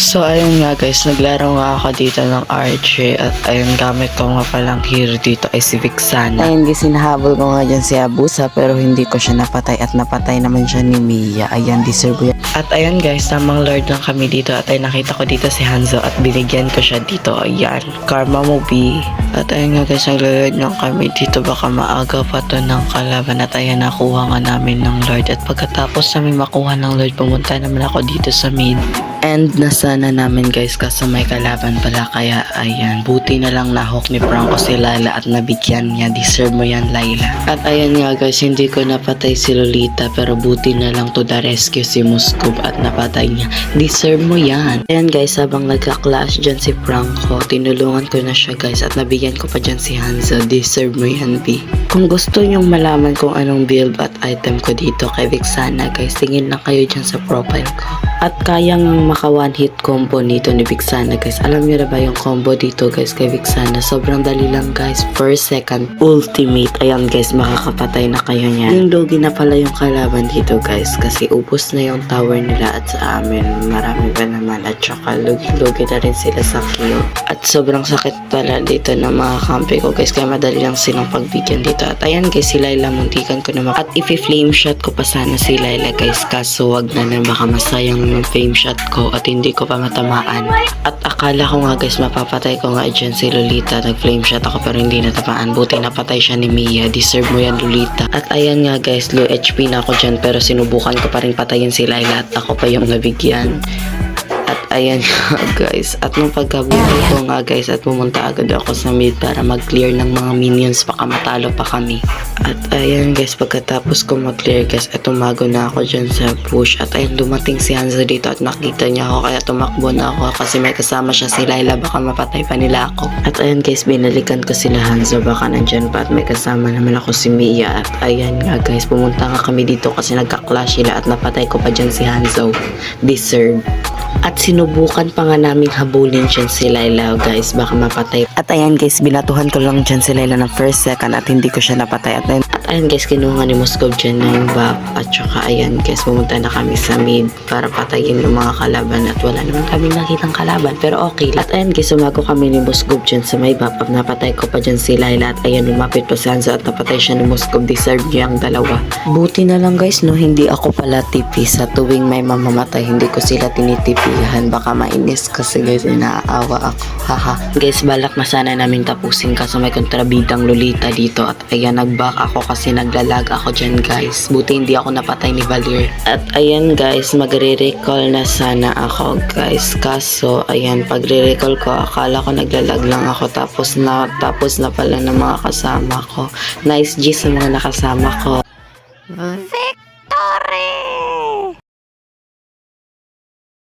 So ayun nga guys, naglaro nga ako dito ng RJ at ayun gamit ko nga palang hero dito ay si Vixana. Ayun guys, hinahabol ko nga dyan si Abusa pero hindi ko siya napatay at napatay naman siya ni Mia. Ayan, deserve yan. At ayun guys, tamang lord lang kami dito at ay nakita ko dito si Hanzo at binigyan ko siya dito. Ayan, Karma Movie. At ayun nga guys, naglulord lang kami dito, baka maaga pa to ng kalaban at ayan, nakuha nga namin ng lord at pagkatapos namin makuha ng lord, pumunta naman ako dito sa mid. And nasana namin guys kaso may kalaban pala, kaya ayan, buti na lang nahok ni Franco si Layla at nabigyan niya. Deserve mo yan, Layla. At ayan nga guys, hindi ko napatay si Lolita pero buti na lang to the rescue si Muscov at napatay niya. Deserve mo yan. Ayan guys, habang nagka-clash dyan si Franco, tinulungan ko na siya guys at nabigyan ko pa dyan si Hanzo. Deserve mo yan, B. Kung gusto nyong malaman kung anong build at item ko dito kay Vixana guys, tingin lang kayo dyan sa profile ko. At kayang maka one hit combo nito ni Vixana guys. Alam niyo na ba yung combo dito guys kay Vixana? Sobrang dali lang guys. First, second, ultimate. Ayan guys, makakapatay na kayo niyan. Yung logi na pala yung kalaban dito guys kasi ubos na yung tower nila at sa amin marami pa naman at saka logi na rin sila sa kill. At sobrang sakit pala dito ng mga kampi ko guys kaya madali lang silang pagbigyan dito. At ayan guys, si Layla muntikan ko naman. At i-flame shot ko pa sana si Layla guys kaso wag na baka masayang yung flame shot ko at hindi ko pa matamaan. At akala ko nga guys mapapatay ko nga dyan si Lolita. Nag-flame shot ako pero hindi natamaan. Buti napatay siya ni Mia. Deserve mo yan, Lolita. At ayan nga guys, low HP na ako dyan pero sinubukan ko pa rin patayin si Layla at ako pa yung nabigyan. At ayan nga guys, at nung pagkabuhay ko nga guys at pumunta agad ako sa mid para mag-clear ng mga minions baka matalo pa kami. At ayan guys, pagkatapos ko mag-clear guys at tumago na ako dyan sa push. At ayun, dumating si Hanzo dito at nakita niya ako kaya tumakbo na ako kasi may kasama siya si Layla, baka mapatay pa nila ako. At ayan guys, binalikan ko sila Hanzo, baka nandyan pa at may kasama naman ako si Mia. At ayan nga guys, pumunta nga kami dito kasi nagka-clash sila at napatay ko pa dyan si Hanzo. Deserve. At sinubukan pa nga naming habulin dyan si Layla guys, baka mapatay. At ayan guys, binatuhan ko lang dyan si Layla ng first, second at hindi ko siya napatay. At ayan guys, kinuha ni Muscov dyan ng buff. At saka ayan guys, pumunta na kami sa mid para patayin yung mga kalaban. At wala naman kami nakitang kalaban pero okay. At ayan guys, sumago kami ni Muscov dyan sa may buff. At napatay ko pa dyan si Layla. At ayan, lumapit pa si Hanzo at napatay siya ni Muscov. Deserve niya ang dalawa. Buti na lang guys no, hindi ako pala tipi. Sa tuwing may mamamatay, hindi ko sila tinitipihan. Baka mainis kasi guys, inaawa ako. Haha. Guys, balak na sana namin tapusin kaso may kontrabidang Lolita dito. At ayan, nag-back ako kasi naglalag ako dyan guys. Buti hindi ako napatay ni Valir. At ayan guys, magre-recall na sana ako guys. Kaso ayan, pagre-recall ko akala ko naglalag lang ako tapos na pala ng mga kasama ko. Nice G sa mga nakasama ko. Vic!